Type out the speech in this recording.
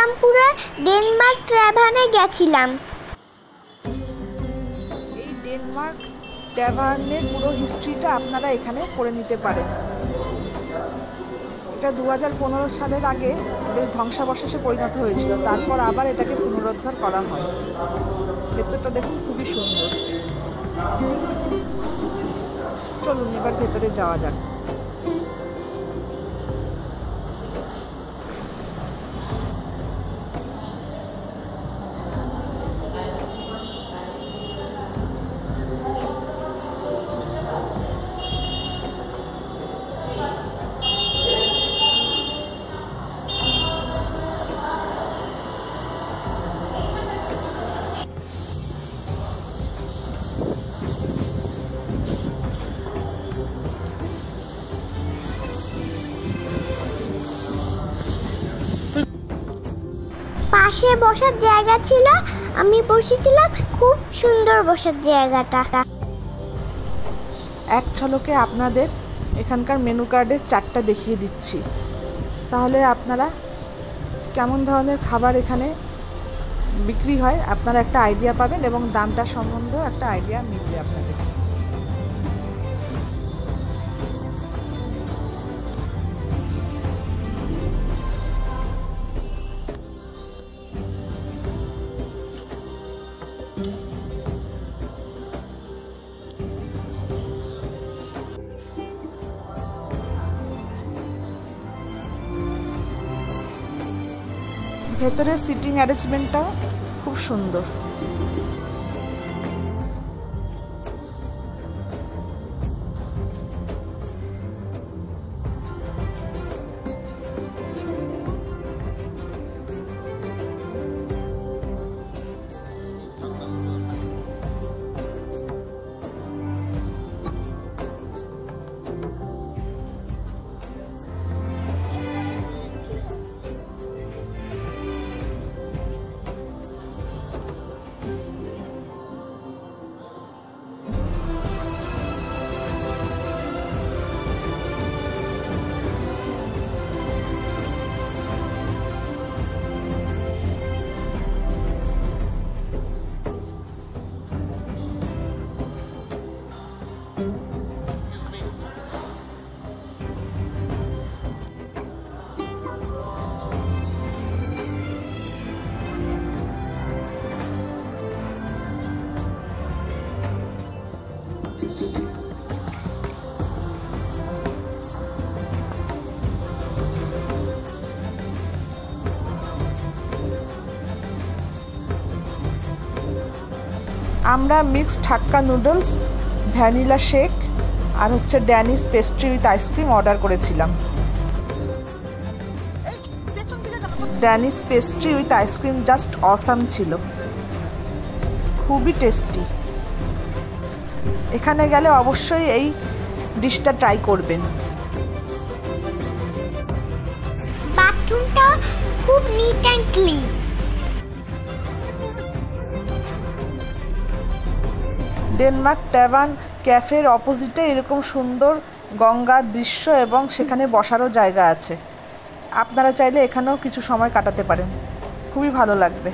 বহরমপুরে ডেনমার্ক ট্যাভার্নে গেছিলাম। এই ডেনমার্ক ট্যাভার্নের পুরো হিস্ট্রিটা আপনারা এখানে পড়ে নিতে পারেন। এটা 2015 সালের আগে বেশ ধ্বংসাবশেষে পরিণত হয়েছিল, তারপর আবার এটাকে পুনরুদ্ধার করা হয়। ভেতরটা দেখুন, খুবই সুন্দর। চলুন এবার ভেতরে যাওয়া যাক। পাশে বসার জায়গা ছিল, আমি বসেছিলাম। খুব সুন্দর বসার জায়গাটা। এক ঝলকে আপনাদের এখানকার মেনু কার্ডের চার্টটা দেখিয়ে দিচ্ছি, তাহলে আপনারা কেমন ধরনের খাবার এখানে বিক্রি হয় আপনারা একটা আইডিয়া পাবেন এবং দামটা সম্বন্ধেও একটা আইডিয়া মিলবে আপনাদের। ভেতরের সিটিং অ্যারেঞ্জমেন্টটাও খুব সুন্দর। আমরা mixed hakka noodles, vanilla shake R Danish pastry with ice cream order করেছিলাম। Danish pastry with ice cream just awesome ছিল, খুবই টেস্টি। এখানে গেলে অবশ্যই এই ডিশটা ট্রাই করবেন। বাথরুমটা খুব neat and clean. Denmark tavern ক্যাফের অপোজিটে এরকম সুন্দর গঙ্গার দৃশ্য এবং সেখানে বসারও জায়গা আছে। আপনারা চাইলে এখানেও কিছু সময় কাটাতে পারেন, খুবই ভালো লাগবে।